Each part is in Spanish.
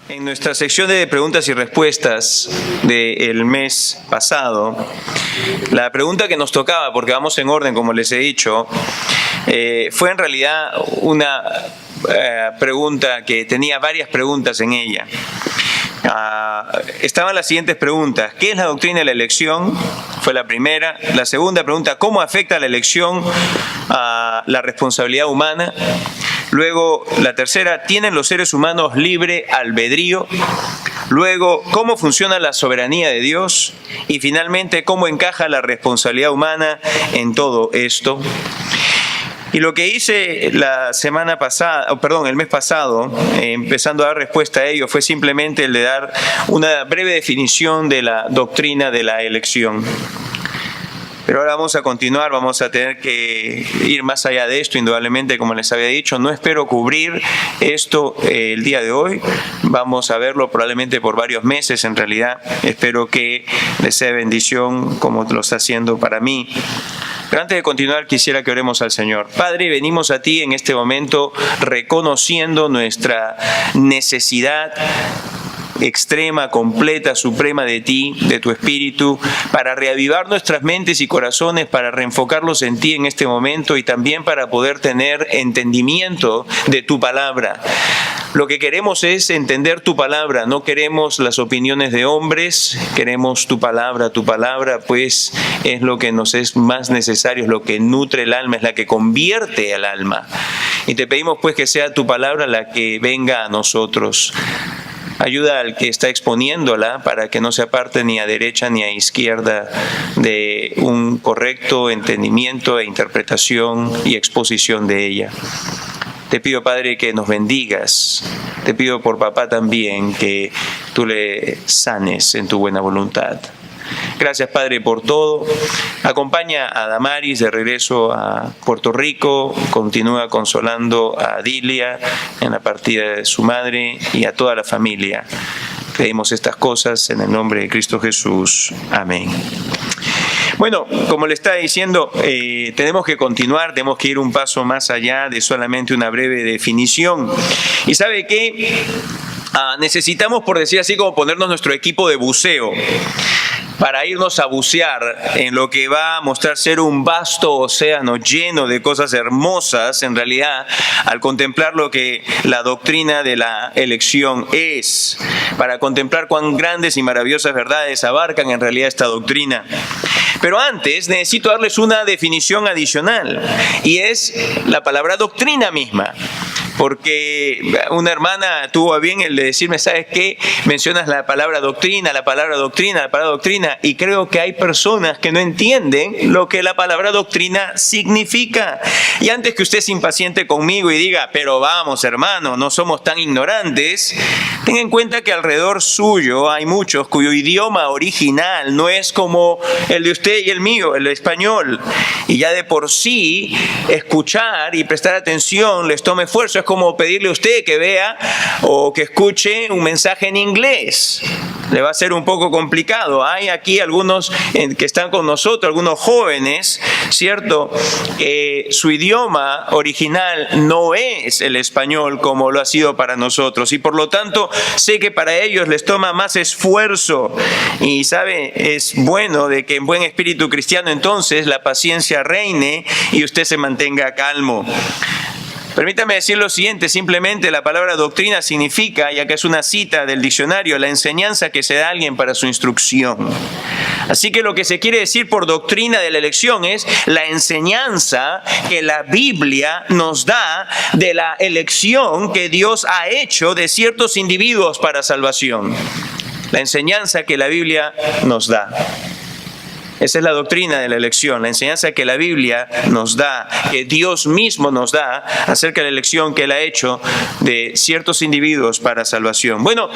En nuestra sección de preguntas y respuestas del mes pasado, la pregunta que nos tocaba, porque vamos en orden como les he dicho, fue en realidad una pregunta que tenía varias preguntas en ella. Estaban las siguientes preguntas: ¿qué es la doctrina de la elección? Fue la primera. La segunda pregunta: ¿cómo afecta la elección a la responsabilidad humana? Luego, la tercera: ¿tienen los seres humanos libre albedrío? Luego, ¿cómo funciona la soberanía de Dios? Y finalmente, ¿cómo encaja la responsabilidad humana en todo esto? Y lo que hice el mes pasado, empezando a dar respuesta a ello, fue simplemente el de dar una breve definición de la doctrina de la elección. Pero ahora vamos a continuar, vamos a tener que ir más allá de esto, indudablemente, como les había dicho. No espero cubrir esto el día de hoy, vamos a verlo probablemente por varios meses en realidad. Espero que les sea bendición como lo está haciendo para mí. Pero antes de continuar, quisiera que oremos al Señor. Padre, venimos a ti en este momento reconociendo nuestra necesidad extrema, completa, suprema de ti, de tu Espíritu, para reavivar nuestras mentes y corazones, para reenfocarlos en ti en este momento y también para poder tener entendimiento de tu palabra. Lo que queremos es entender tu palabra, no queremos las opiniones de hombres, queremos tu palabra pues es lo que nos es más necesario, es lo que nutre el alma, es la que convierte al alma. Y te pedimos pues que sea tu palabra la que venga a nosotros. Ayuda al que está exponiéndola para que no se aparte ni a derecha ni a izquierda de un correcto entendimiento e interpretación y exposición de ella. Te pido, Padre, que nos bendigas. Te pido por papá también que tú le sanes en tu buena voluntad. Gracias, Padre, por todo. Acompaña a Damaris de regreso a Puerto Rico. Continúa consolando a Dilia en la partida de su madre y a toda la familia. Pedimos estas cosas en el nombre de Cristo Jesús. Amén. Bueno, como le estaba diciendo, tenemos que continuar, tenemos que ir un paso más allá de solamente una breve definición. ¿Y sabe qué? Necesitamos, por decir así, como ponernos nuestro equipo de buceo para irnos a bucear en lo que va a mostrar ser un vasto océano lleno de cosas hermosas, en realidad, al contemplar lo que la doctrina de la elección es, para contemplar cuán grandes y maravillosas verdades abarcan en realidad esta doctrina. Pero antes necesito darles una definición adicional, y es la palabra doctrina misma. Porque una hermana tuvo a bien el de decirme, ¿sabes qué? Mencionas la palabra doctrina, y creo que hay personas que no entienden lo que la palabra doctrina significa. Y antes que usted se impaciente conmigo y diga, pero vamos, hermano, no somos tan ignorantes, tenga en cuenta que alrededor suyo hay muchos cuyo idioma original no es como el de usted y el mío, el español. Y ya de por sí, escuchar y prestar atención les toma esfuerzo. Es como pedirle a usted que vea o que escuche un mensaje en inglés. Le va a ser un poco complicado. Hay aquí algunos que están con nosotros, algunos jóvenes, ¿cierto? Su idioma original no es el español como lo ha sido para nosotros. Y por lo tanto, sé que para ellos les toma más esfuerzo. Y sabe, es bueno de que en buen espíritu cristiano entonces la paciencia reine y usted se mantenga calmo. Permítame decir lo siguiente, simplemente la palabra doctrina significa, ya que es una cita del diccionario, la enseñanza que se da a alguien para su instrucción. Así que lo que se quiere decir por doctrina de la elección es la enseñanza que la Biblia nos da de la elección que Dios ha hecho de ciertos individuos para salvación. La enseñanza que la Biblia nos da. Esa es la doctrina de la elección, la enseñanza que la Biblia nos da, que Dios mismo nos da acerca de la elección que Él ha hecho de ciertos individuos para salvación. Bueno,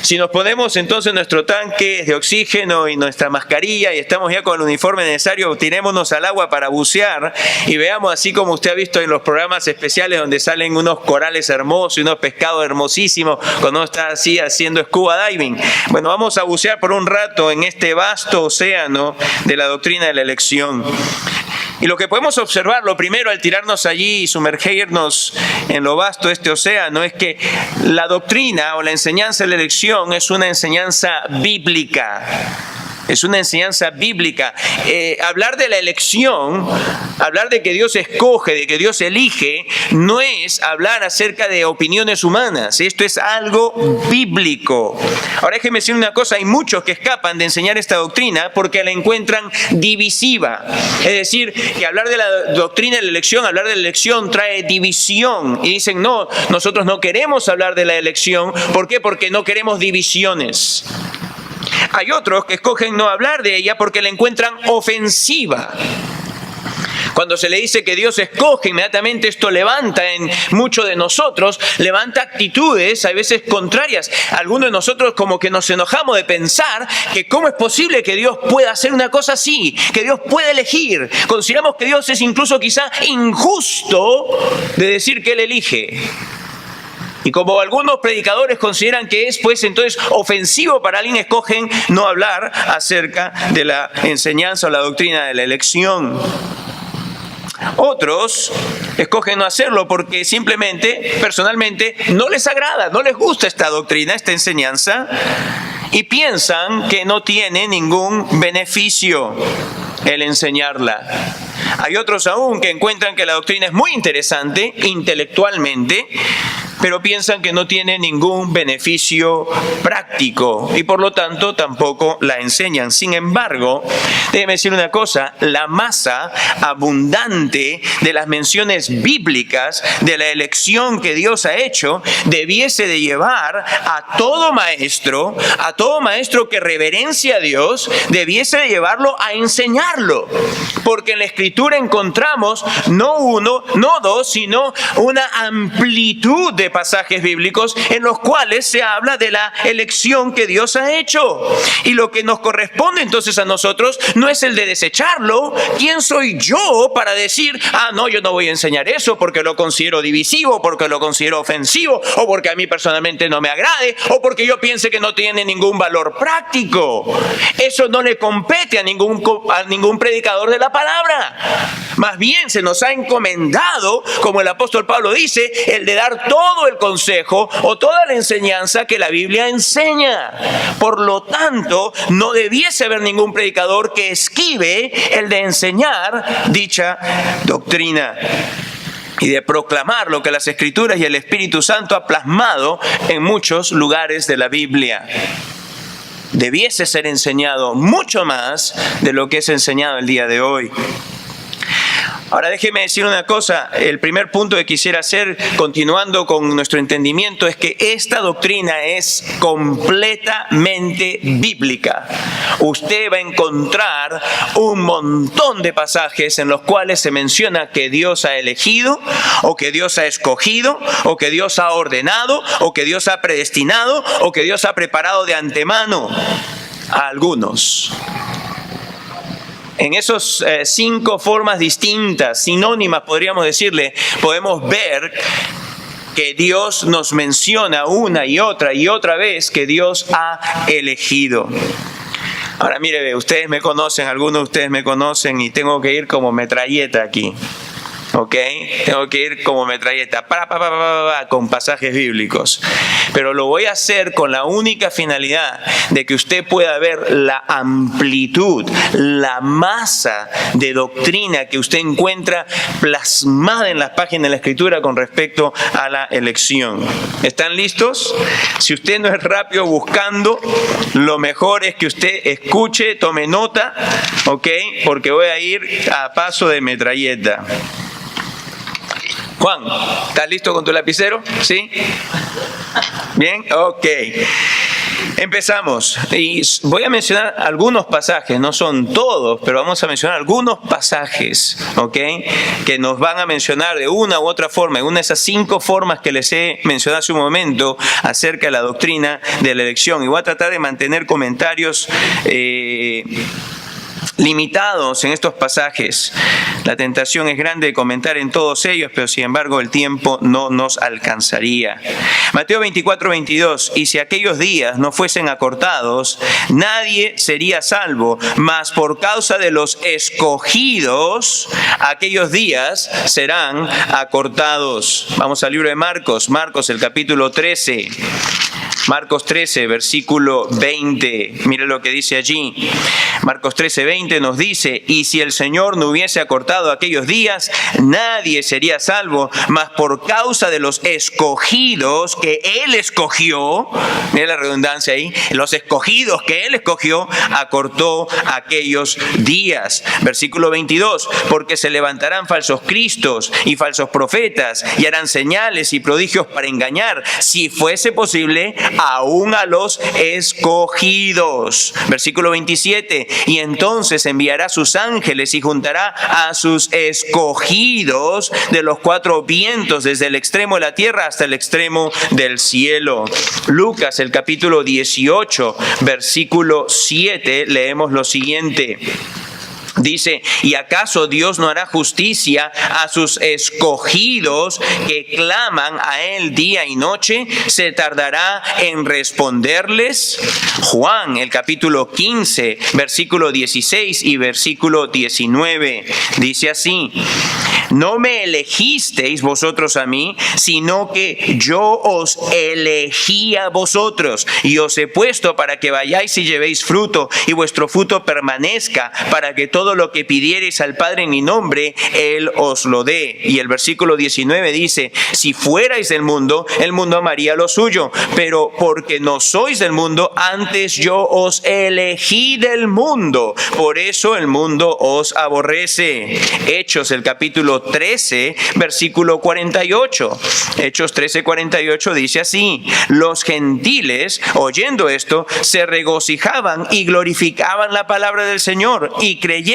si nos ponemos entonces nuestro tanque de oxígeno y nuestra mascarilla y estamos ya con el uniforme necesario, tirémonos al agua para bucear y veamos, así como usted ha visto en los programas especiales donde salen unos corales hermosos y unos pescados hermosísimos cuando uno está así haciendo scuba diving. Bueno, vamos a bucear por un rato en este vasto océano de la doctrina de la elección. Y lo que podemos observar, lo primero al tirarnos allí y sumergirnos en lo vasto de este océano, es que la doctrina o la enseñanza de la elección es una enseñanza bíblica. Es una enseñanza bíblica. Hablar de la elección, hablar de que Dios escoge, de que Dios elige, no es hablar acerca de opiniones humanas. Esto es algo bíblico. Ahora déjenme decir una cosa, hay muchos que escapan de enseñar esta doctrina porque la encuentran divisiva. Es decir, que hablar de la doctrina de la elección, hablar de la elección trae división. Y dicen, no, nosotros no queremos hablar de la elección. ¿Por qué? Porque no queremos divisiones. Hay otros que escogen no hablar de ella porque la encuentran ofensiva. Cuando se le dice que Dios escoge, inmediatamente esto levanta en muchos de nosotros, levanta actitudes a veces contrarias. Algunos de nosotros como que nos enojamos de pensar que cómo es posible que Dios pueda hacer una cosa así, que Dios pueda elegir. Consideramos que Dios es incluso quizá injusto de decir que Él elige. Y como algunos predicadores consideran que es, pues entonces ofensivo para alguien, escogen no hablar acerca de la enseñanza o la doctrina de la elección. Otros escogen no hacerlo porque simplemente, personalmente, no les agrada, no les gusta esta doctrina, esta enseñanza, y piensan que no tiene ningún beneficio el enseñarla. Hay otros aún que encuentran que la doctrina es muy interesante intelectualmente, pero piensan que no tiene ningún beneficio práctico y por lo tanto tampoco la enseñan. Sin embargo, déjeme decir una cosa, la masa abundante de las menciones bíblicas de la elección que Dios ha hecho debiese de llevar a todo maestro que reverencia a Dios, debiese de llevarlo a enseñarlo. Porque en la Escritura encontramos no uno, no dos, sino una amplitud de pasajes bíblicos en los cuales se habla de la elección que Dios ha hecho. Y lo que nos corresponde entonces a nosotros no es el de desecharlo. ¿Quién soy yo para decir, no, yo no voy a enseñar eso porque lo considero divisivo, porque lo considero ofensivo, o porque a mí personalmente no me agrade, o porque yo piense que no tiene ningún valor práctico? Eso no le compete a ningún predicador de la palabra. Más bien se nos ha encomendado, como el apóstol Pablo dice, el de dar todo el consejo o toda la enseñanza que la Biblia enseña. Por lo tanto, no debiese haber ningún predicador que esquive el de enseñar dicha doctrina y de proclamar lo que las Escrituras y el Espíritu Santo ha plasmado en muchos lugares de la Biblia. Debiese ser enseñado mucho más de lo que es enseñado el día de hoy. Ahora déjeme decir una cosa, el primer punto que quisiera hacer, continuando con nuestro entendimiento, es que esta doctrina es completamente bíblica. Usted va a encontrar un montón de pasajes en los cuales se menciona que Dios ha elegido, o que Dios ha escogido, o que Dios ha ordenado, o que Dios ha predestinado, o que Dios ha preparado de antemano a algunos. En esos 5 formas distintas, sinónimas podríamos decirle, podemos ver que Dios nos menciona una y otra vez que Dios ha elegido. Ahora mire, ustedes me conocen, algunos de ustedes me conocen y tengo que ir como metralleta aquí. ¿Ok? Tengo que ir como metralleta, con pasajes bíblicos. Pero lo voy a hacer con la única finalidad de que usted pueda ver la amplitud, la masa de doctrina que usted encuentra plasmada en las páginas de la Escritura con respecto a la elección. ¿Están listos? Si usted no es rápido buscando, lo mejor es que usted escuche, tome nota, ¿ok? Porque voy a ir a paso de metralleta. Juan, ¿estás listo con tu lapicero? ¿Sí? ¿Bien? Ok. Empezamos. Y voy a mencionar algunos pasajes, no son todos, pero vamos a mencionar algunos pasajes, ¿ok? Que nos van a mencionar de una u otra forma, en una de esas 5 formas que les he mencionado hace un momento acerca de la doctrina de la elección. Y voy a tratar de mantener comentarios limitados en estos pasajes. La tentación es grande de comentar en todos ellos, pero sin embargo el tiempo no nos alcanzaría. Mateo 24:22, y si aquellos días no fuesen acortados, nadie sería salvo, mas por causa de los escogidos, aquellos días serán acortados. Vamos al libro de Marcos, el capítulo 13. Marcos 13, versículo 20. Mire lo que dice allí. Marcos 13, 20 nos dice, y si el Señor no hubiese acortado aquellos días, nadie sería salvo, mas por causa de los escogidos que Él escogió, mire la redundancia ahí, los escogidos que Él escogió, acortó aquellos días. Versículo 22, porque se levantarán falsos cristos y falsos profetas, y harán señales y prodigios para engañar, si fuese posible, aún a los escogidos. Versículo 27, y entonces enviará sus ángeles y juntará a sus escogidos de los cuatro vientos, desde el extremo de la tierra hasta el extremo del cielo. Lucas, el capítulo 18, versículo 7, leemos lo siguiente. Dice, ¿y acaso Dios no hará justicia a sus escogidos que claman a Él día y noche? ¿Se tardará en responderles? Juan, el capítulo 15, versículo 16 y versículo 19, dice así, no me elegisteis vosotros a mí, sino que yo os elegí a vosotros, y os he puesto para que vayáis y llevéis fruto, y vuestro fruto permanezca, para que todo lo que pidiereis al Padre en mi nombre, Él os lo dé. Y el versículo 19 dice, si fuerais del mundo, el mundo amaría lo suyo, pero porque no sois del mundo, antes yo os elegí del mundo, por eso el mundo os aborrece. Hechos, el capítulo 13, versículo 48. Hechos 13, 48 dice así, los gentiles, oyendo esto, se regocijaban y glorificaban la palabra del Señor, y creyeron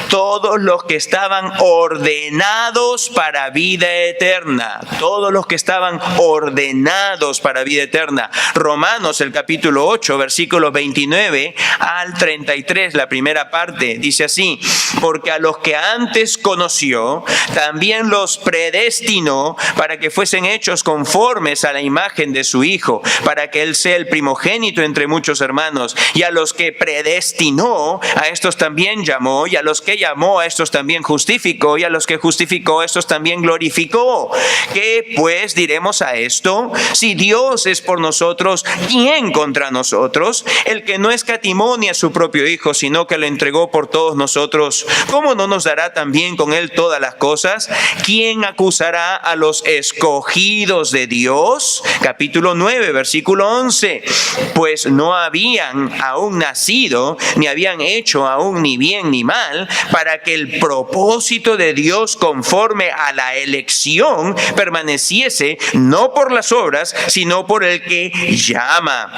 todos los que estaban ordenados para vida eterna. Todos los que estaban ordenados para vida eterna. Romanos, el capítulo 8, versículos 29 al 33, la primera parte, dice así, porque a los que antes conoció, también los predestinó para que fuesen hechos conformes a la imagen de su Hijo, para que Él sea el primogénito entre muchos hermanos. Y a los que predestinó, a estos también llamó, y a los que llamó, a estos también justificó, y a los que justificó, a estos también glorificó. ¿Qué pues diremos a esto? Si Dios es por nosotros, ¿quién contra nosotros? El que no escatimó ni a su propio Hijo, sino que lo entregó por todos nosotros, ¿cómo no nos dará también con Él todas las cosas? ¿Quién acusará a los escogidos de Dios? Capítulo 9, versículo 11. Pues no habían aún nacido, ni habían hecho aún ni bien ni mal, para que el propósito de Dios conforme a la elección permaneciese no por las obras, sino por el que llama.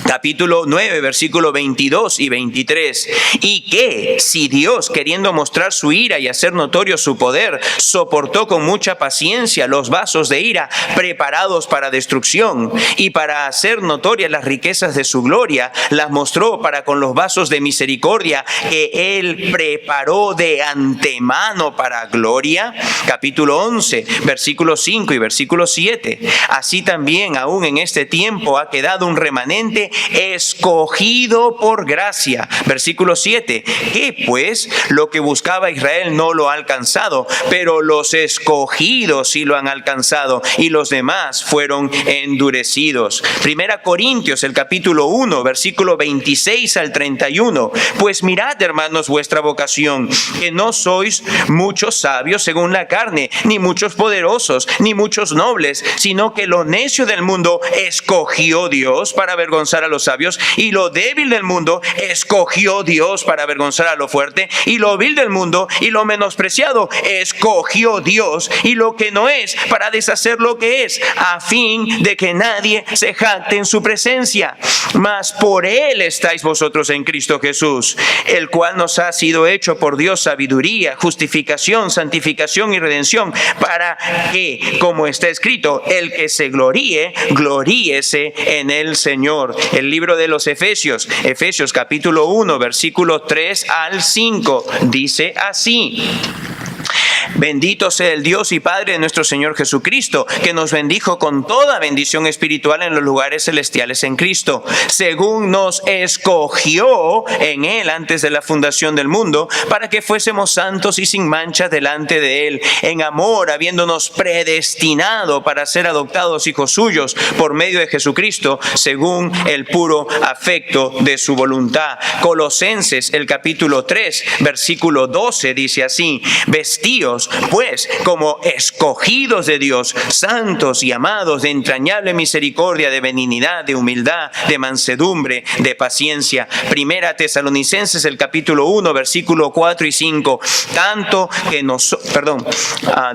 Capítulo 9, versículo 22 y 23. Y que si Dios, queriendo mostrar su ira y hacer notorio su poder, soportó con mucha paciencia los vasos de ira preparados para destrucción, y para hacer notorias las riquezas de su gloria, las mostró para con los vasos de misericordia que Él preparó de antemano para gloria. Capítulo 11, versículo 5 y versículo 7. Así también aún en este tiempo ha quedado un remanente escogido por gracia. Versículo 7. ¿Qué pues? Lo que buscaba Israel no lo ha alcanzado, pero los escogidos sí lo han alcanzado, y los demás fueron endurecidos. Primera Corintios, el capítulo 1, versículo 26 al 31. Pues mirad, hermanos, vuestra vocación, que no sois muchos sabios según la carne, ni muchos poderosos, ni muchos nobles, sino que lo necio del mundo escogió Dios para avergonzar a los sabios, y lo débil del mundo escogió Dios para avergonzar a lo fuerte, y lo vil del mundo y lo menospreciado escogió Dios, y lo que no es, para deshacer lo que es, a fin de que nadie se jacte en su presencia. Mas por Él estáis vosotros en Cristo Jesús, el cual nos ha sido hecho por Dios sabiduría, justificación, santificación y redención, para que, como está escrito, el que se gloríe, gloríese en el Señor. El libro de los Efesios, Efesios capítulo 1, versículo 3 al 5, dice así. Bendito sea el Dios y Padre de nuestro Señor Jesucristo, que nos bendijo con toda bendición espiritual en los lugares celestiales en Cristo, según nos escogió en Él antes de la fundación del mundo, para que fuésemos santos y sin mancha delante de Él, en amor, habiéndonos predestinado para ser adoptados hijos suyos por medio de Jesucristo, según el puro afecto de su voluntad. Colosenses, el capítulo 3, versículo 12, dice así: vestíos, pues, como escogidos de Dios, santos y amados, de entrañable misericordia, de benignidad, de humildad, de mansedumbre, de paciencia. Primera Tesalonicenses, el capítulo 1, versículo 4 y 5.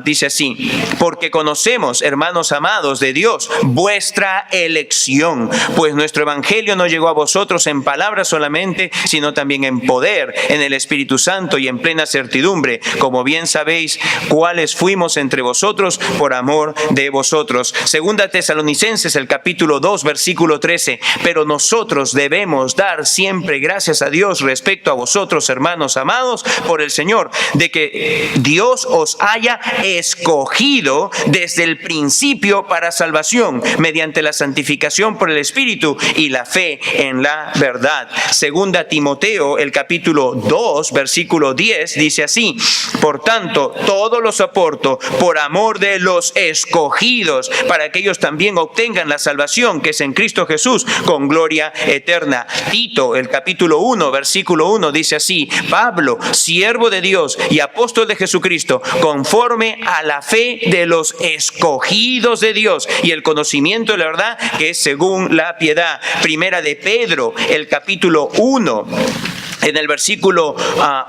Dice así: porque conocemos, hermanos amados de Dios, vuestra elección, pues nuestro evangelio no llegó a vosotros en palabras solamente, sino también en poder, en el Espíritu Santo y en plena certidumbre, como bien sabéis cuáles fuimos entre vosotros por amor de vosotros. Segunda Tesalonicenses, el capítulo 2, versículo 13. Pero nosotros debemos dar siempre gracias a Dios respecto a vosotros, hermanos amados, por el Señor, de que Dios os haya escogido desde el principio para salvación, mediante la santificación por el Espíritu y la fe en la verdad. Segunda Timoteo, el capítulo 2, versículo 10, dice así: por tanto, todo lo soporto por amor de los escogidos, para que ellos también obtengan la salvación que es en Cristo Jesús, con gloria eterna. Tito, el capítulo 1, versículo 1, dice así: Pablo, siervo de Dios y apóstol de Jesucristo, conforme a la fe de los escogidos de Dios y el conocimiento de la verdad que es según la piedad. Primera de Pedro, el capítulo 1. En el versículo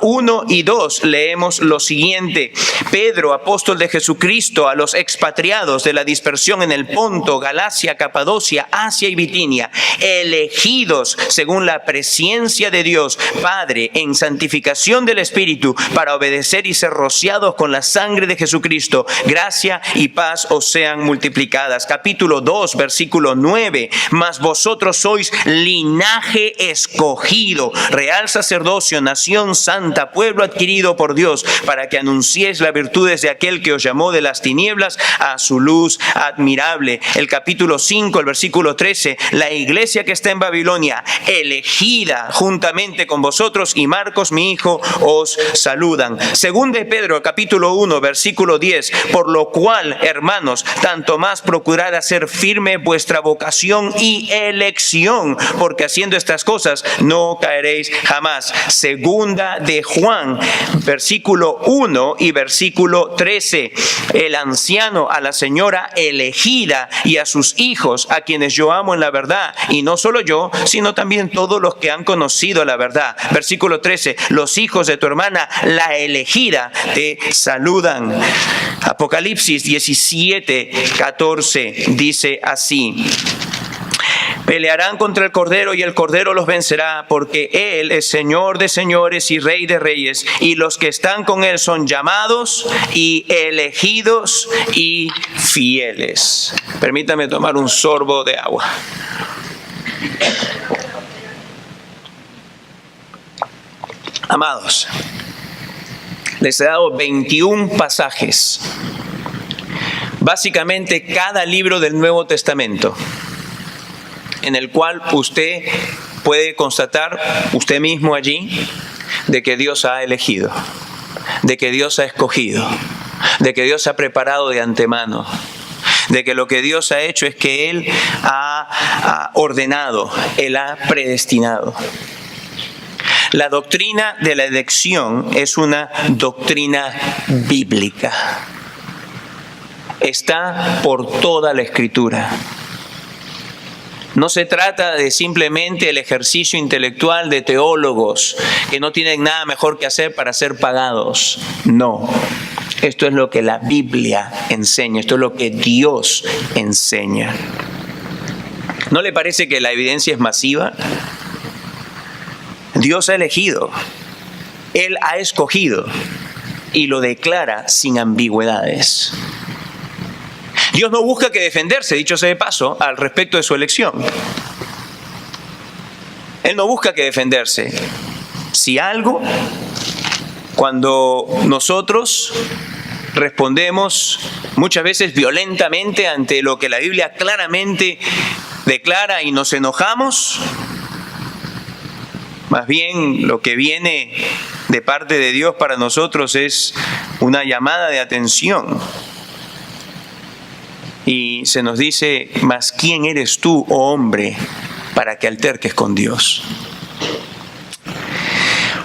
1 y 2 leemos lo siguiente: Pedro, apóstol de Jesucristo, a los expatriados de la dispersión en el Ponto, Galacia, Capadocia, Asia y Bitinia, elegidos según la presciencia de Dios Padre en santificación del Espíritu, para obedecer y ser rociados con la sangre de Jesucristo, gracia y paz os sean multiplicadas. Capítulo 2, versículo 9: mas vosotros sois linaje escogido, real sacerdocio, nación santa, pueblo adquirido por Dios, para que anunciéis las virtudes de aquel que os llamó de las tinieblas a su luz admirable. El capítulo 5, el versículo 13: la iglesia que está en Babilonia, elegida juntamente con vosotros, y Marcos, mi hijo, os saludan. Según de Pedro, capítulo 1, versículo 10: por lo cual, hermanos, tanto más procurad hacer firme vuestra vocación y elección, porque haciendo estas cosas no caeréis jamás. Segunda de Juan, versículo 1 y versículo 13: el anciano a la señora elegida y a sus hijos, a quienes yo amo en la verdad, y no solo yo, sino también todos los que han conocido la verdad. Versículo 13: los hijos de tu hermana, la elegida, te saludan. Apocalipsis 17, 14 dice así: pelearán contra el Cordero y el Cordero los vencerá, porque Él es Señor de señores y Rey de reyes, y los que están con Él son llamados y elegidos y fieles. Permítame tomar un sorbo de agua. Amados, les he dado 21 pasajes, básicamente cada libro del Nuevo Testamento, en el cual usted puede constatar usted mismo allí de que Dios ha elegido, de que Dios ha escogido, de que Dios ha preparado de antemano, de que lo que Dios ha hecho es que Él ha ordenado, Él ha predestinado. La doctrina de la elección es una doctrina bíblica. Está por toda la Escritura. No se trata de simplemente el ejercicio intelectual de teólogos que no tienen nada mejor que hacer para ser pagados. No, esto es lo que la Biblia enseña, esto es lo que Dios enseña. ¿No le parece que la evidencia es masiva? Dios ha elegido, Él ha escogido y lo declara sin ambigüedades. Dios no busca que defenderse, dicho sea de paso, al respecto de su elección. Él no busca que defenderse. Si algo, cuando nosotros respondemos muchas veces violentamente ante lo que la Biblia claramente declara y nos enojamos. Más bien lo que viene de parte de Dios para nosotros es una llamada de atención. Y se nos dice, mas ¿quién eres tú, oh hombre, para que alterques con Dios?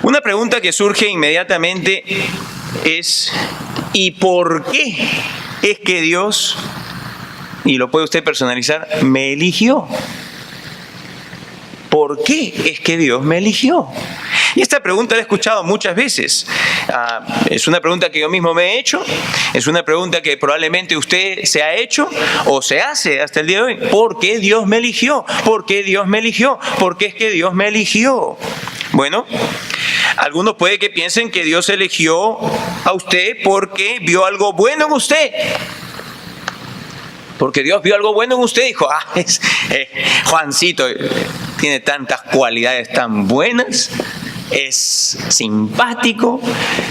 Una pregunta que surge inmediatamente es, ¿y por qué es que Dios, y lo puede usted personalizar, me eligió? ¿Por qué es que Dios me eligió? Y esta pregunta la he escuchado muchas veces. Es una pregunta que yo mismo me he hecho, es una pregunta que probablemente usted se ha hecho o se hace hasta el día de hoy. ¿Por qué Dios me eligió? ¿Por qué Dios me eligió? ¿Por qué es que Dios me eligió? Bueno, algunos puede que piensen que Dios eligió a usted porque vio algo bueno en usted. Porque Dios vio algo bueno en usted y dijo, Juancito tiene tantas cualidades tan buenas, es simpático,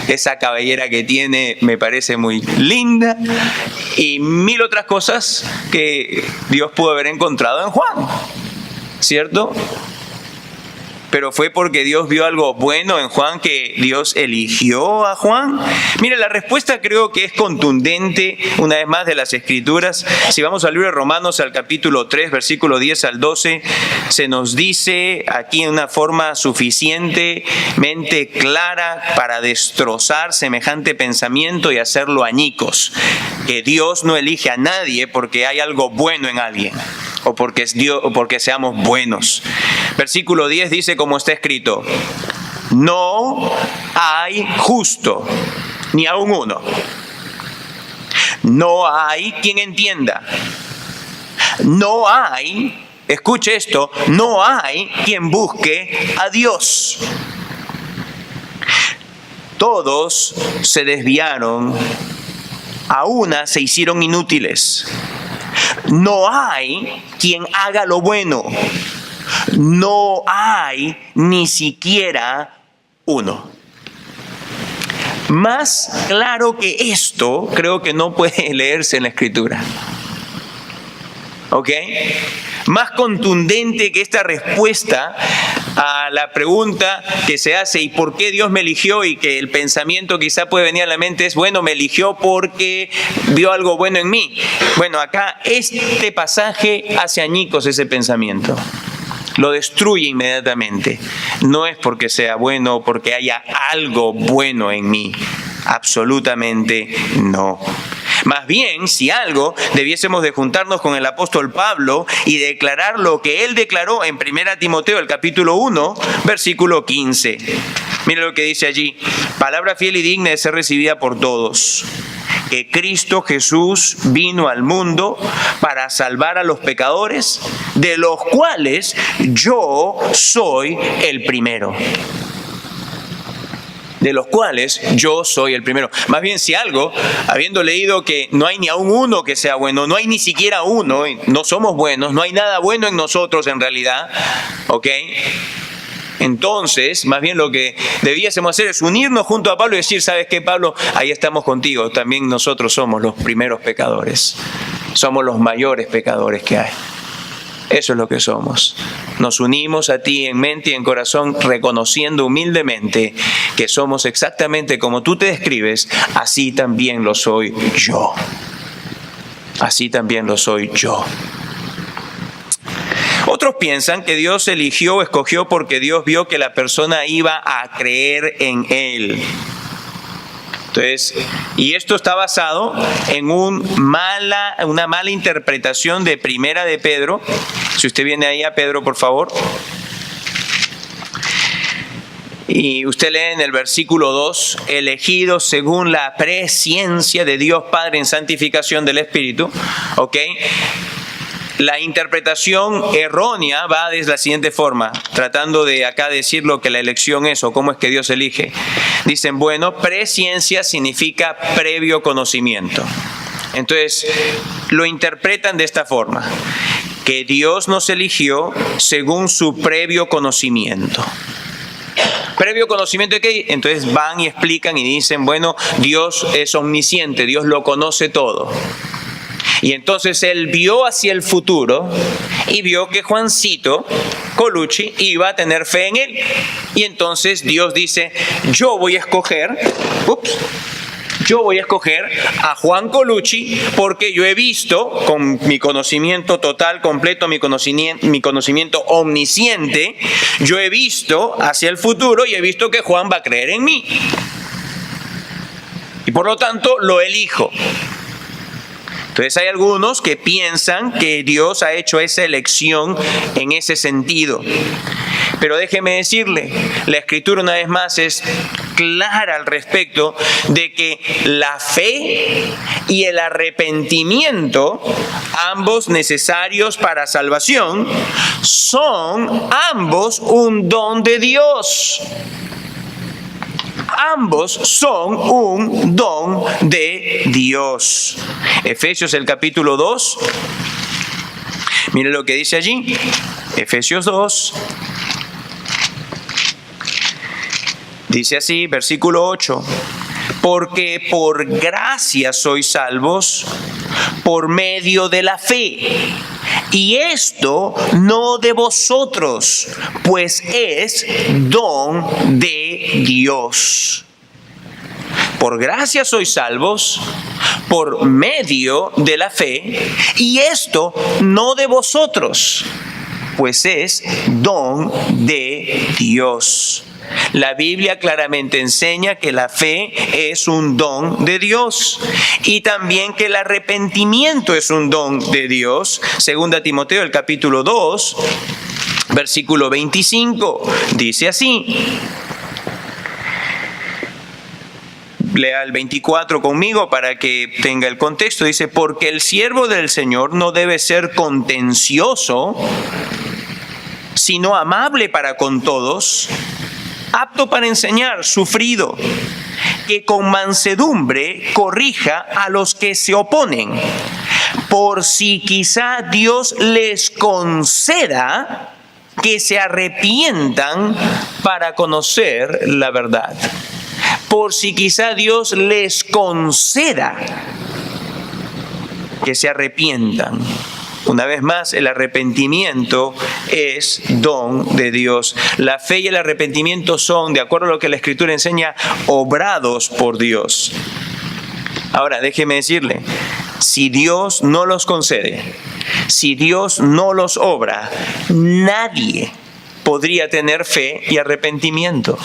esa cabellera que tiene me parece muy linda y mil otras cosas que Dios pudo haber encontrado en Juan, ¿cierto? Pero fue porque Dios vio algo bueno en Juan que Dios eligió a Juan. Mira, la respuesta creo que es contundente, una vez más, de las Escrituras. Si vamos al libro de Romanos, al capítulo 3, versículo 10 al 12, se nos dice aquí en una forma suficientemente clara para destrozar semejante pensamiento y hacerlo añicos, que Dios no elige a nadie porque hay algo bueno en alguien, o porque es Dios, o porque seamos buenos. Versículo 10 dice, como está escrito, no hay justo, ni aun uno. No hay quien entienda. No hay, escuche esto, no hay quien busque a Dios. Todos se desviaron, a una se hicieron inútiles. No hay quien haga lo bueno. No hay ni siquiera uno. Más claro que esto, creo que no puede leerse en la Escritura. ¿Ok? Más contundente que esta respuesta a la pregunta que se hace, ¿y por qué Dios me eligió? Y que el pensamiento quizá puede venir a la mente es, bueno, me eligió porque vio algo bueno en mí. Bueno, acá este pasaje hace añicos ese pensamiento. Lo destruye inmediatamente. No es porque sea bueno o porque haya algo bueno en mí. Absolutamente no. Más bien, si algo, debiésemos de juntarnos con el apóstol Pablo y declarar lo que él declaró en 1 Timoteo, el capítulo 1, versículo 15. Mira lo que dice allí. Palabra fiel y digna de ser recibida por todos. Que Cristo Jesús vino al mundo para salvar a los pecadores, de los cuales yo soy el primero. De los cuales yo soy el primero. Más bien, si algo, habiendo leído que no hay ni aún uno que sea bueno, no hay ni siquiera uno, no somos buenos, no hay nada bueno en nosotros en realidad, ¿ok? Entonces, más bien lo que debiésemos hacer es unirnos junto a Pablo y decir, ¿sabes qué, Pablo? Ahí estamos contigo, también nosotros somos los primeros pecadores, somos los mayores pecadores que hay. Eso es lo que somos. Nos unimos a ti en mente y en corazón, reconociendo humildemente que somos exactamente como tú te describes, así también lo soy yo. Así también lo soy yo. Otros piensan que Dios eligió o escogió porque Dios vio que la persona iba a creer en Él. Entonces, y esto está basado en una mala interpretación de Primera de Pedro. Si usted viene ahí a Pedro, por favor. Y usted lee en el versículo 2, elegidos según la presciencia de Dios Padre en santificación del Espíritu. ¿Ok? La interpretación errónea va de la siguiente forma, tratando de acá decir lo que la elección es o cómo es que Dios elige. Dicen, bueno, presciencia significa previo conocimiento. Entonces, lo interpretan de esta forma, que Dios nos eligió según su previo conocimiento. ¿Previo conocimiento de qué? Entonces van y explican y dicen, bueno, Dios es omnisciente, Dios lo conoce todo. Y entonces él vio hacia el futuro y vio que Juancito Colucci iba a tener fe en él. Y entonces Dios dice, yo voy a escoger a Juan Colucci porque yo he visto, con mi conocimiento total, completo, mi conocimiento omnisciente, yo he visto hacia el futuro y he visto que Juan va a creer en mí. Y por lo tanto lo elijo. Entonces hay algunos que piensan que Dios ha hecho esa elección en ese sentido. Pero déjeme decirle, la Escritura una vez más es clara al respecto de que la fe y el arrepentimiento, ambos necesarios para salvación, son ambos un don de Dios. Ambos son un don de Dios. Efesios el capítulo 2. Mire lo que dice allí. Efesios 2. Dice así, versículo 8. Porque por gracia sois salvos por medio de la fe. Y esto no de vosotros, pues es don de Dios. Por gracia sois salvos por medio de la fe, y esto no de vosotros, pues es don de Dios. La Biblia claramente enseña que la fe es un don de Dios y también que el arrepentimiento es un don de Dios. Segunda Timoteo, el capítulo 2, versículo 25, dice así. Lea el 24 conmigo para que tenga el contexto. Dice, porque el siervo del Señor no debe ser contencioso, sino amable para con todos, apto para enseñar, sufrido, que con mansedumbre corrija a los que se oponen, por si quizá Dios les conceda que se arrepientan para conocer la verdad. Por si quizá Dios les conceda que se arrepientan. Una vez más, el arrepentimiento es don de Dios. La fe y el arrepentimiento son, de acuerdo a lo que la Escritura enseña, obrados por Dios. Ahora, déjeme decirle, si Dios no los concede, si Dios no los obra, nadie podría tener fe y arrepentimiento.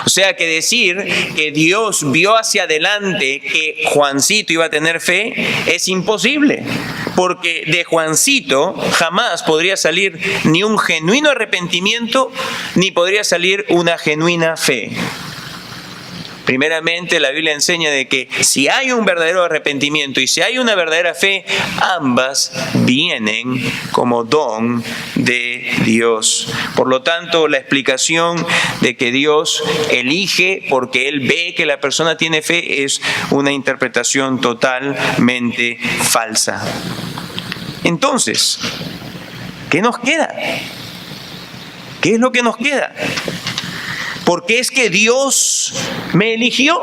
O sea que decir que Dios vio hacia adelante que Juancito iba a tener fe es imposible, porque de Juancito jamás podría salir ni un genuino arrepentimiento, ni podría salir una genuina fe. Primeramente, la Biblia enseña de que si hay un verdadero arrepentimiento y si hay una verdadera fe, ambas vienen como don de Dios. Por lo tanto, la explicación de que Dios elige porque Él ve que la persona tiene fe es una interpretación totalmente falsa. Entonces, ¿qué nos queda? ¿Qué es lo que nos queda? ¿Por qué es que Dios me eligió?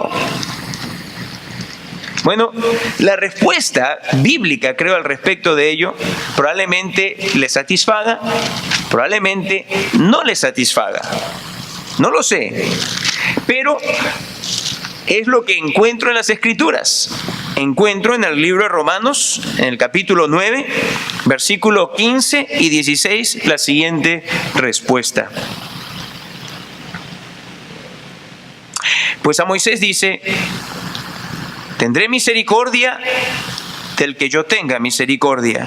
Bueno, la respuesta bíblica, creo, al respecto de ello, probablemente le satisfaga, probablemente no le satisfaga. No lo sé, pero es lo que encuentro en las Escrituras. Encuentro en el libro de Romanos, en el capítulo 9, versículo 15 y 16, la siguiente respuesta. Pues a Moisés dice, tendré misericordia del que yo tenga misericordia,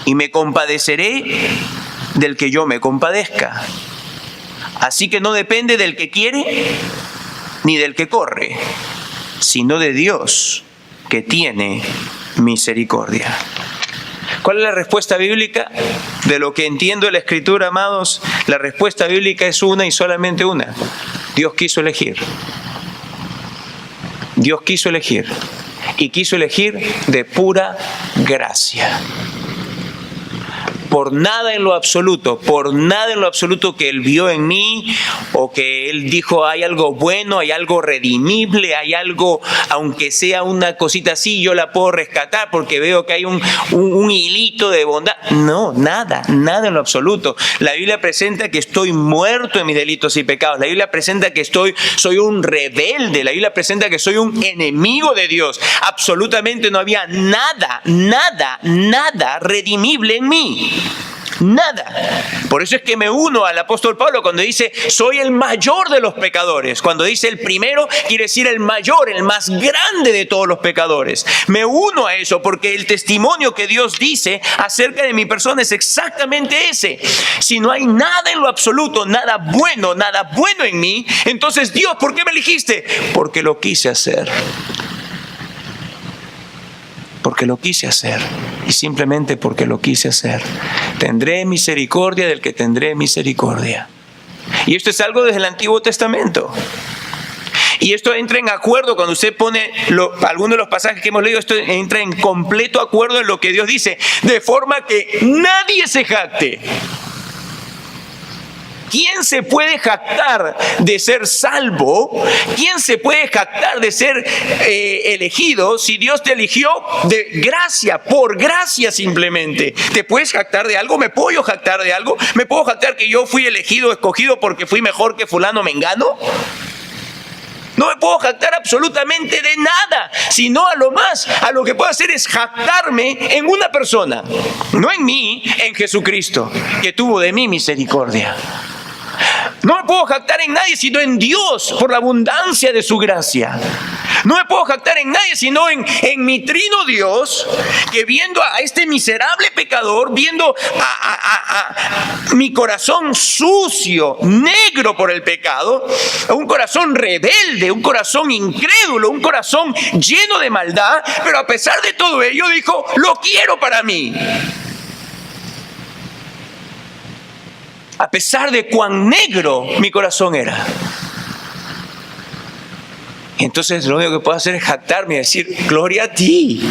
y me compadeceré del que yo me compadezca. Así que no depende del que quiere ni del que corre, sino de Dios que tiene misericordia. ¿Cuál es la respuesta bíblica? De lo que entiendo de la Escritura, amados, la respuesta bíblica es una y solamente una. Dios quiso elegir. Dios quiso elegir. Y quiso elegir de pura gracia. por nada en lo absoluto que Él vio en mí o que Él dijo hay algo bueno, hay algo redimible, hay algo, aunque sea una cosita así, yo la puedo rescatar porque veo que hay un hilito de bondad. No, nada en lo absoluto. La Biblia presenta que estoy muerto en mis delitos y pecados. La Biblia presenta que soy un rebelde. La Biblia presenta que soy un enemigo de Dios. Absolutamente no había nada redimible en mí. Nada. Por eso es que me uno al apóstol Pablo cuando dice soy el mayor de los pecadores. Cuando dice el primero, quiere decir el mayor, el más grande de todos los pecadores. Me uno a eso porque el testimonio que Dios dice acerca de mi persona es exactamente ese. Si no hay nada en lo absoluto, nada bueno en mí, entonces Dios, ¿por qué me elegiste? Porque lo quise hacer. Porque lo quise hacer, y simplemente porque lo quise hacer. Tendré misericordia del que tendré misericordia. Y esto es algo desde el Antiguo Testamento. Y esto entra en acuerdo cuando usted pone algunos de los pasajes que hemos leído, esto entra en completo acuerdo en lo que Dios dice, de forma que nadie se jacte. ¿Quién se puede jactar de ser salvo? ¿Quién se puede jactar de ser elegido si Dios te eligió de gracia, por gracia simplemente? ¿Te puedes jactar de algo? ¿Me puedo yo jactar de algo? ¿Me puedo jactar que yo fui elegido, escogido porque fui mejor que fulano mengano? No me puedo jactar absolutamente de nada, sino a lo que puedo hacer es jactarme en una persona, no en mí, en Jesucristo, que tuvo de mí misericordia. No me puedo jactar en nadie sino en Dios por la abundancia de su gracia. No me puedo jactar en nadie sino en mi trino Dios, que viendo a este miserable pecador, viendo a mi corazón sucio, negro por el pecado, un corazón rebelde, un corazón incrédulo, un corazón lleno de maldad, pero a pesar de todo ello dijo, lo quiero para mí. A pesar de cuán negro mi corazón era. Entonces lo único que puedo hacer es jactarme y decir, gloria a ti,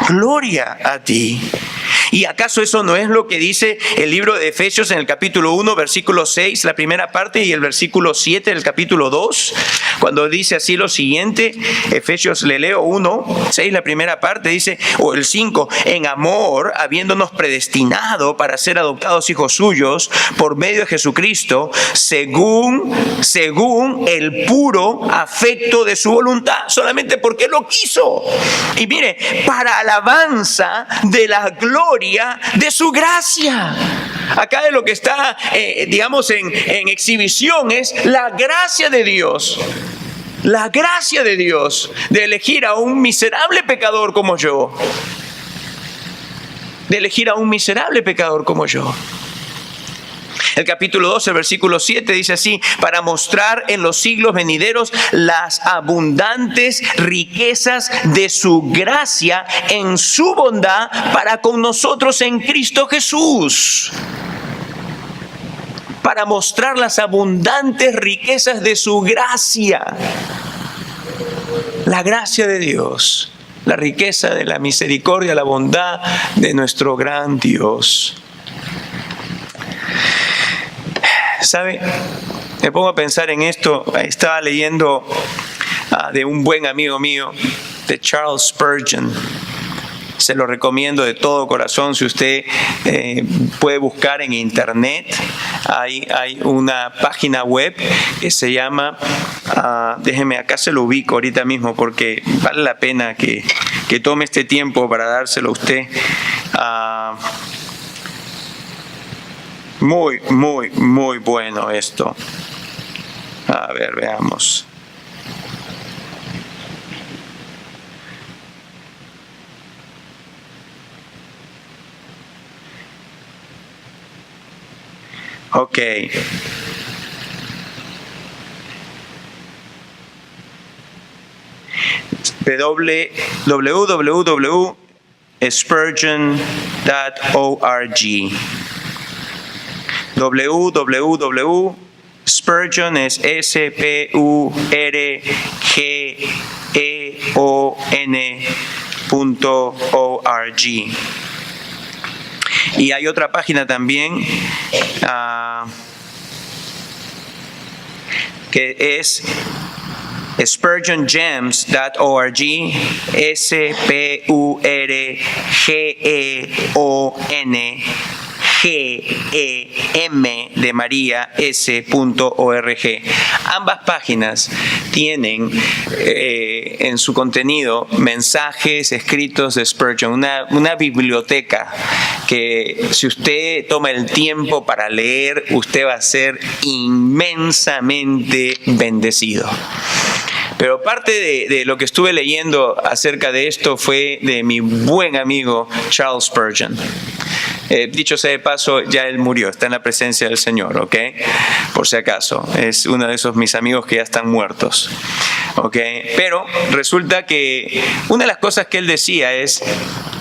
gloria a ti. ¿Y acaso eso no es lo que dice el libro de Efesios en el capítulo 1, versículo 6, la primera parte, y el versículo 7 del capítulo 2? Cuando dice así lo siguiente, Efesios, le leo 1, 6, la primera parte, dice, o el 5, en amor, habiéndonos predestinado para ser adoptados hijos suyos por medio de Jesucristo, según el puro afecto de su voluntad, solamente porque Él lo quiso. Y mire, para alabanza de la gloria de su gracia. Acá de lo que está, digamos, en exhibición es la gracia de Dios. La gracia de Dios de elegir a un miserable pecador como yo. De elegir a un miserable pecador como yo. El capítulo 12, el versículo 7 dice así, para mostrar en los siglos venideros las abundantes riquezas de su gracia en su bondad para con nosotros en Cristo Jesús. Para mostrar las abundantes riquezas de su gracia. La gracia de Dios, la riqueza de la misericordia, la bondad de nuestro gran Dios. ¿Sabe? Me pongo a pensar en esto. Estaba leyendo de un buen amigo mío, de Charles Spurgeon. Se lo recomiendo de todo corazón. Si usted puede buscar en internet, hay una página web que se llama, déjeme, acá se lo ubico ahorita mismo porque vale la pena que tome este tiempo para dárselo a usted. Muy, muy, muy bueno esto. A ver, veamos. Ok. www.spurgeon.org. Spurgeon es SPURGEON.org. Y hay otra página también que es spurgeongems.org, SPURGEON de María S.org. Ambas páginas tienen en su contenido mensajes escritos de Spurgeon, una biblioteca que si usted toma el tiempo para leer, usted va a ser inmensamente bendecido. Pero parte de lo que estuve leyendo acerca de esto fue de mi buen amigo Charles Spurgeon. Dicho sea de paso, ya él murió, está en la presencia del Señor, ¿ok? Por si acaso, es uno de esos mis amigos que ya están muertos, ¿ok? Pero resulta que una de las cosas que él decía es,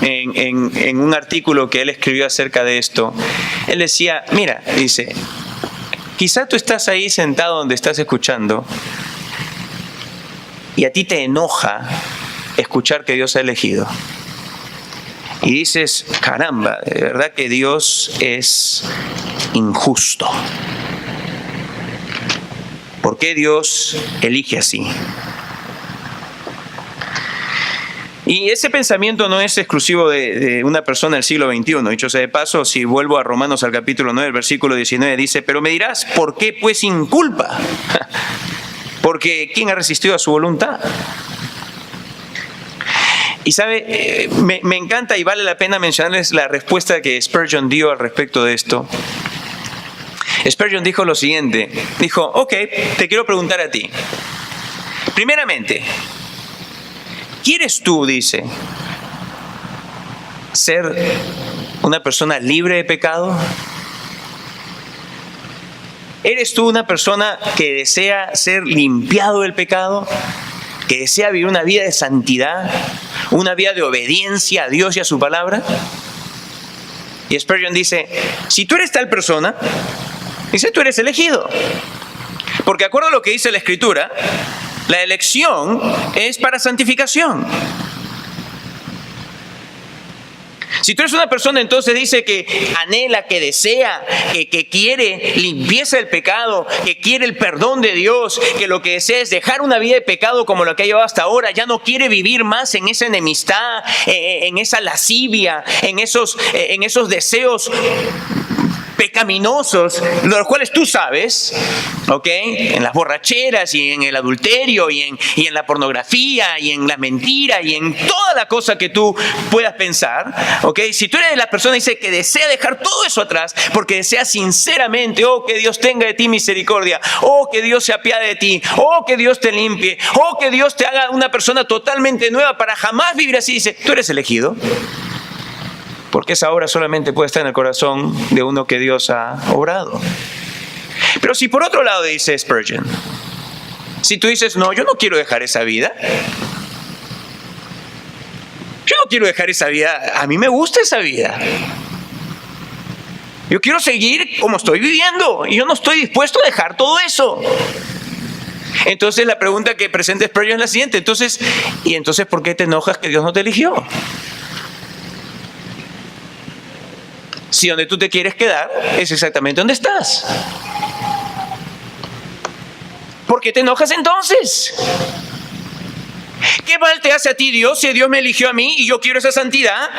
en un artículo que él escribió acerca de esto, él decía, mira, dice, quizá tú estás ahí sentado donde estás escuchando y a ti te enoja escuchar que Dios ha elegido. Y dices, caramba, de verdad que Dios es injusto. ¿Por qué Dios elige así? Y ese pensamiento no es exclusivo de una persona del siglo XXI. Dicho sea de paso, si vuelvo a Romanos al capítulo 9, el versículo 19 dice, pero me dirás, ¿por qué pues sin culpa? Porque ¿quién ha resistido a su voluntad? Y sabe, me encanta y vale la pena mencionarles la respuesta que Spurgeon dio al respecto de esto. Spurgeon dijo lo siguiente, dijo, ok, te quiero preguntar a ti. Primeramente, ¿quieres tú, dice, ser una persona libre de pecado? ¿Eres tú una persona que desea ser limpiado del pecado? ¿Que desea vivir una vida de santidad? ¿Una vida de obediencia a Dios y a su palabra? Y Spurgeon dice, si tú eres tal persona, dice, tú eres elegido. Porque de acuerdo a lo que dice la Escritura, la elección es para santificación. Si tú eres una persona, entonces dice que anhela, que desea, que quiere limpieza del pecado, que quiere el perdón de Dios, que lo que desea es dejar una vida de pecado como la que ha llevado hasta ahora, ya no quiere vivir más en esa enemistad, en esa lascivia, en esos deseos pecaminosos, los cuales tú sabes, ¿ok? En las borracheras y en el adulterio y en la pornografía y en la mentira y en toda la cosa que tú puedas pensar, ¿ok? Si tú eres la persona dice que desea dejar todo eso atrás porque desea sinceramente, oh, que Dios tenga de ti misericordia, oh, que Dios se apiade de ti, oh, que Dios te limpie, oh, que Dios te haga una persona totalmente nueva para jamás vivir así, dice, tú eres elegido. Porque esa obra solamente puede estar en el corazón de uno que Dios ha obrado. Pero si por otro lado, dice Spurgeon, si tú dices, no, yo no quiero dejar esa vida. Yo no quiero dejar esa vida. A mí me gusta esa vida. Yo quiero seguir como estoy viviendo. Y yo no estoy dispuesto a dejar todo eso. Entonces la pregunta que presenta Spurgeon es la siguiente. Entonces, ¿por qué te enojas que Dios no te eligió? Si donde tú te quieres quedar es exactamente donde estás. ¿Por qué te enojas entonces? ¿Qué mal te hace a ti Dios si Dios me eligió a mí y yo quiero esa santidad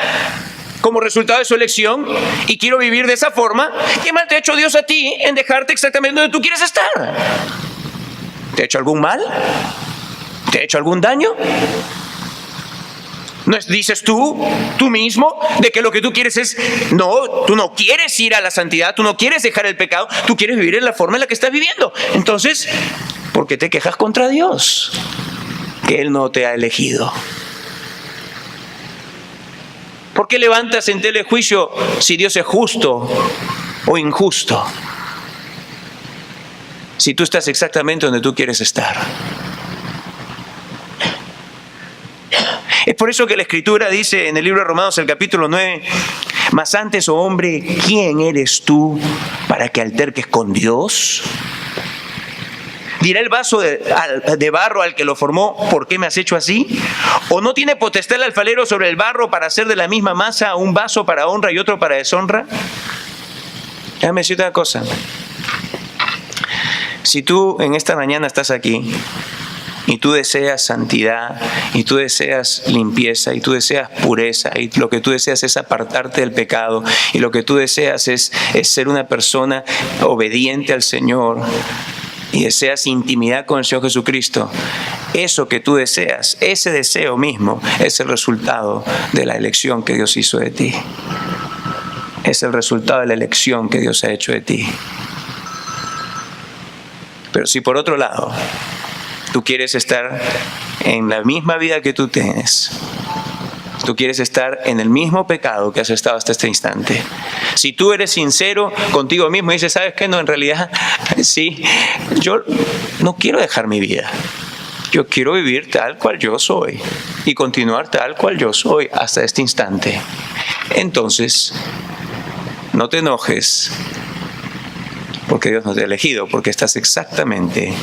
como resultado de su elección y quiero vivir de esa forma? ¿Qué mal te ha hecho Dios a ti en dejarte exactamente donde tú quieres estar? ¿Te ha hecho algún mal? ¿Te ha hecho algún daño? ¿No dices tú mismo, de que lo que tú quieres es, no, tú no quieres ir a la santidad, tú no quieres dejar el pecado, tú quieres vivir en la forma en la que estás viviendo? Entonces, ¿por qué te quejas contra Dios? Que Él no te ha elegido. ¿Por qué levantas en tela de juicio si Dios es justo o injusto? Si tú estás exactamente donde tú quieres estar. Es por eso que la Escritura dice en el libro de Romanos, el capítulo 9, mas antes, oh hombre, ¿quién eres tú para que alterques con Dios? ¿Dirá el vaso de barro al que lo formó, ¿por qué me has hecho así? ¿O no tiene potestad el alfarero sobre el barro para hacer de la misma masa un vaso para honra y otro para deshonra? Déjame decirte una cosa. Si tú en esta mañana estás aquí y tú deseas santidad, y tú deseas limpieza, y tú deseas pureza, y lo que tú deseas es apartarte del pecado, y lo que tú deseas es ser una persona obediente al Señor, y deseas intimidad con el Señor Jesucristo, eso que tú deseas, ese deseo mismo es el resultado de la elección que Dios hizo de ti. Es el resultado de la elección que Dios ha hecho de ti. Pero si por otro lado tú quieres estar en la misma vida que tú tienes, tú quieres estar en el mismo pecado que has estado hasta este instante, si tú eres sincero contigo mismo y dices, ¿sabes qué? No, en realidad, sí, yo no quiero dejar mi vida. Yo quiero vivir tal cual yo soy y continuar tal cual yo soy hasta este instante. Entonces, no te enojes porque Dios no te ha elegido, porque estás exactamente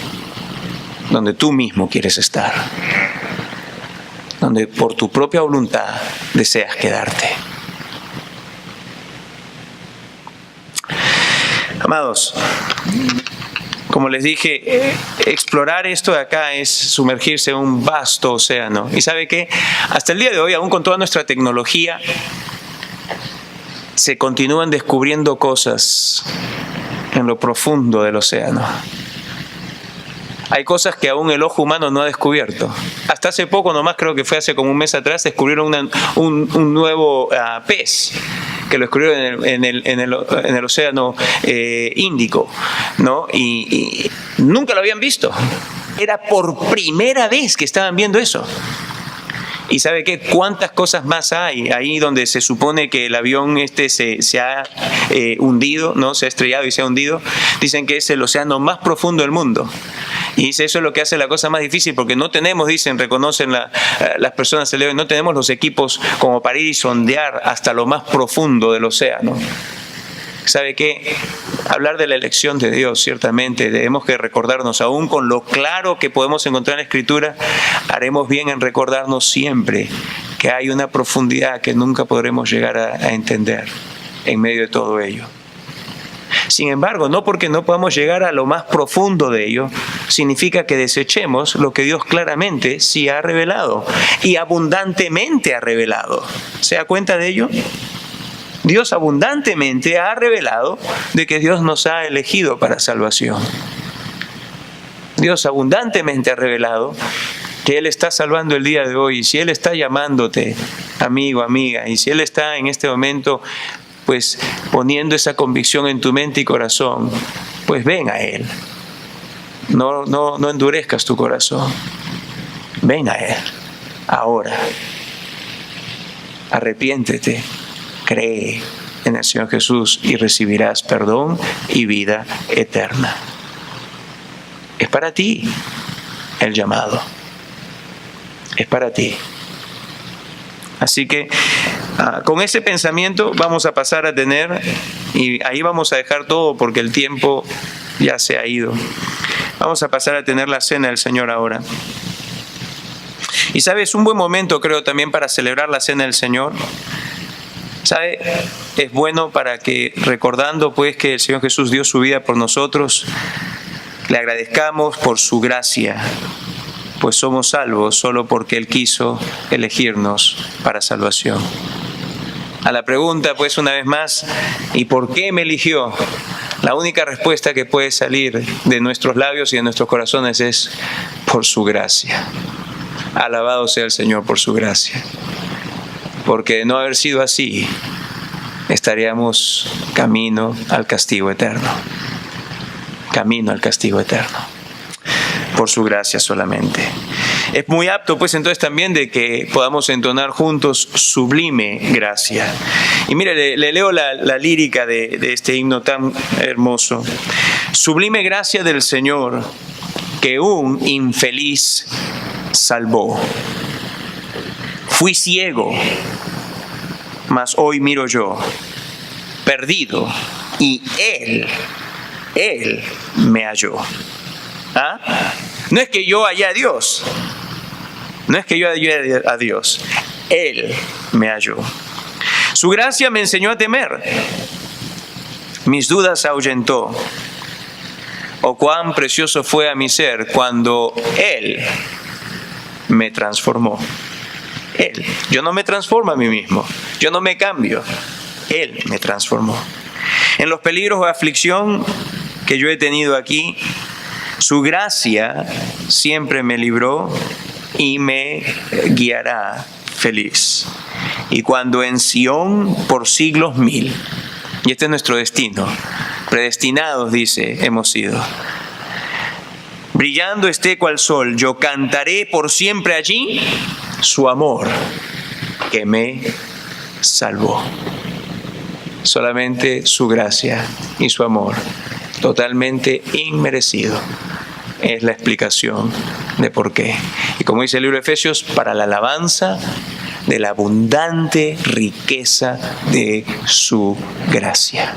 donde tú mismo quieres estar, donde por tu propia voluntad deseas quedarte. Amados, como les dije, explorar esto de acá es sumergirse en un vasto océano. ¿Y sabe qué? Hasta el día de hoy, aún con toda nuestra tecnología, se continúan descubriendo cosas en lo profundo del océano. Hay cosas que aún el ojo humano no ha descubierto. Hasta hace poco, nomás creo que fue hace como un mes atrás, descubrieron un nuevo pez que lo descubrieron en el océano Índico, ¿no? Y nunca lo habían visto. Era por primera vez que estaban viendo eso. ¿Y sabe qué? ¿Cuántas cosas más hay? Ahí donde se supone que el avión se ha hundido, ¿no? Se ha estrellado y se ha hundido. Dicen que es el océano más profundo del mundo. Y dice, eso es lo que hace la cosa más difícil, porque no tenemos, dicen, reconocen las personas del hoy, no tenemos los equipos como para ir y sondear hasta lo más profundo del océano. ¿Sabe qué? Hablar de la elección de Dios, ciertamente, debemos que recordarnos, aún con lo claro que podemos encontrar en la Escritura, haremos bien en recordarnos siempre que hay una profundidad que nunca podremos llegar a entender en medio de todo ello. Sin embargo, no porque no podamos llegar a lo más profundo de ello, significa que desechemos lo que Dios claramente sí ha revelado y abundantemente ha revelado. ¿Se da cuenta de ello? Dios abundantemente ha revelado de que Dios nos ha elegido para salvación. Dios abundantemente ha revelado que Él está salvando el día de hoy. Y si Él está llamándote, amigo, amiga, y si Él está en este momento pues poniendo esa convicción en tu mente y corazón, pues ven a Él. No endurezcas tu corazón. Ven a Él, ahora. Arrepiéntete, cree en el Señor Jesús y recibirás perdón y vida eterna. Es para ti el llamado. Es para ti. Así que con ese pensamiento vamos a pasar a tener, y ahí vamos a dejar todo porque el tiempo ya se ha ido. Vamos a pasar a tener la cena del Señor ahora. Y sabes, un buen momento creo también para celebrar la cena del Señor. ¿Sabe? Es bueno para que, recordando pues que el Señor Jesús dio su vida por nosotros, le agradezcamos por su gracia, pues somos salvos solo porque Él quiso elegirnos para salvación. A la pregunta, pues una vez más, ¿y por qué me eligió? La única respuesta que puede salir de nuestros labios y de nuestros corazones es por su gracia. Alabado sea el Señor por su gracia. Porque de no haber sido así, estaríamos camino al castigo eterno. Camino al castigo eterno. Por su gracia solamente. Es muy apto pues entonces también de que podamos entonar juntos sublime gracia. Y mire, le leo la lírica de este himno tan hermoso. Sublime gracia del Señor que un infeliz salvó. Fui ciego, mas hoy miro yo, perdido, y Él me halló. ¿Ah? No es que yo hallé a Dios. No es que yo hallé a Dios. Él me halló. Su gracia me enseñó a temer. Mis dudas ahuyentó. Oh, cuán precioso fue a mi ser cuando Él me transformó. Él. Yo no me transformo a mí mismo. Yo no me cambio. Él me transformó. En los peligros o aflicción que yo he tenido aquí, su gracia siempre me libró y me guiará feliz. Y cuando en Sión por siglos 1000, y este es nuestro destino, predestinados, dice, hemos sido. Brillando esté cual sol, yo cantaré por siempre allí su amor que me salvó. Solamente su gracia y su amor, totalmente inmerecido, es la explicación de por qué. Y como dice el libro de Efesios, para la alabanza de la abundante riqueza de su gracia.